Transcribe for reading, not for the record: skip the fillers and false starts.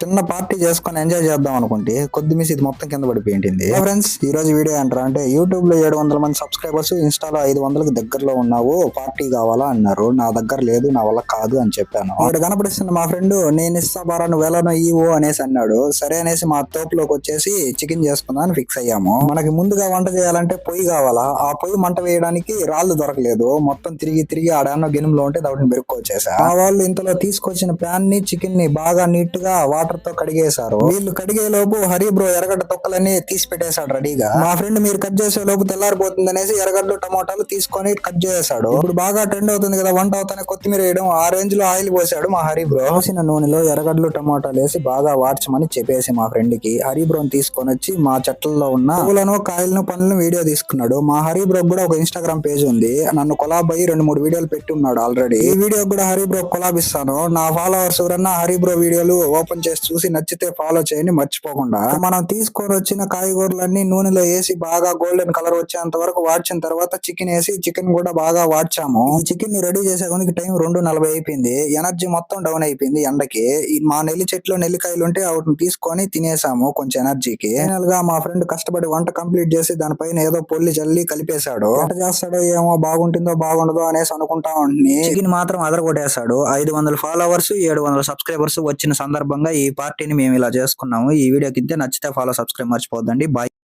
చిన్న పార్టీ చేసుకొని ఎంజాయ్ చేద్దాం అనుకుంటే కొద్ది మిస్ ఇది మొత్తం కింద పడిపోయింది. ఫ్రెండ్స్ ఈ రోజు వీడియో అంటారా అంటే యూట్యూబ్ లో 700 మంది సబ్స్క్రైబర్స్, ఇన్స్టాలో 500కి దగ్గరలో ఉన్నావు, పార్టీ కావాలా అన్నారు. నా దగ్గర లేదు, నా వల్ల కాదు అని చెప్పాను. ఇక్కడ కనపడిస్తున్న మా ఫ్రెండ్ నేను ఇస్తా బారా నువ్వు ఎలా ఇవ్వు అనేసి అన్నాడు. సరే అనేసి మా తోపులోకి వచ్చేసి చికెన్ చేసుకుందాం ఫిక్స్ అయ్యాము. మనకి ముందుగా వంట చేయాలంటే పొయ్యి కావాలా. ఆ పొయ్యి మంట వేయడానికి రాళ్ళు దొరకలేదు. మొత్తం తిరిగి ఆడన్న గిన్నెలో ఉంటే దాటిని పెరుక్కొచ్చేసా. ఆ వాళ్ళు ఇంతలో తీసుకొచ్చిన ప్యాన్ ని, చికెన్ ని బాగా నీట్ గా వాటర్ తో కడిగేశారు. వీళ్ళు కడిగే లోపు హరి బ్రో ఎర్రగడ్డ తొక్కలన్నీ తీసి పెట్టేశాడు రెడీగా. మా ఫ్రెండ్ మీరు కట్ చేసే లోపు తెల్లారిపోతుంది అనేసి ఎర్రగడ్డలు టమోటాలు తీసుకొని కట్ చేశాడు. ఇప్పుడు బాగా ట్రెండ్ అవుతుంది కదా వంట అవుతానే కొత్తిమీర వేయడం, ఆ రేంజ్ లో ఆయిల్ పోసాడు మా హరి బ్రో. పోసిన నూనెలో ఎర్రగడ్డలు టమోటాలు వేసి బాగా వాడ్చమని చెప్పేసి మా ఫ్రెండ్ కి హరి బ్రోని తీసుకొని వచ్చి మా చెట్లలో ఉన్న పూలను, కాయలను, పండ్లను వీడియో తీసుకున్నాడు. మా హరి బ్రో కూడా ఒక ఇన్స్టాగ్రామ్ పేజ్ ఉంది. నన్ను కొలాబ్ అయ్యి 2-3 వీడియోలు పెట్టి ఉన్నాడు ఆల్రెడీ. ఈ వీడియో కూడా హరి బ్రో కొలాబ్ ఇస్తాను. నా ఫాలోవర్స్ ఎవరన్నా హరి బ్రో వీడియోలు ఓపెన్ చేసి చూసి నచ్చితే ఫాలో చేయండి మర్చిపోకుండా. మనం తీసుకొని వచ్చిన కాయగూరలన్నీ నూనెలో వేసి బాగా గోల్డెన్ కలర్ వచ్చేంత వరకు వాడ్చిన తర్వాత చికెన్ వేసి చికెన్ కూడా బాగా వాడ్చాము. ఈ చికెన్ ని రెడీ చేసే కొనికి టైం 2:40 అయిపోయింది. ఎనర్జీ మొత్తం డౌన్ అయిపోయింది ఎండకి. మా నెల్లి చెట్లు నెల్లికాయలు ఉంటే వాటిని తీసుకొని తినేసాము కొంచెం ఎనర్జీకి. ఫైనల్ గా మా ఫ్రెండ్ కష్టపడి వంట కంప్లీట్ చేసి దానిపైన ఏదో పొల్లి జల్లి కలిపేశాడు. ఎంత చేస్తాడో ఏమో, బాగుంటుందో బాగుండదో అనేసి అనుకుంటా ఉండి చికెన్ మాత్రం అదరగొట్టేశాడు. 500 ఫాలోవర్స్, 700 సబ్స్క్రైబర్స్ వచ్చిన సందర్భంగా ఈ పార్టీని మేము ఇలా చేసుకున్నాము. ఈ వీడియో కింద నచ్చితే ఫాలో, సబ్స్క్రైబ్ మర్చిపోద్దండి. బాయ్.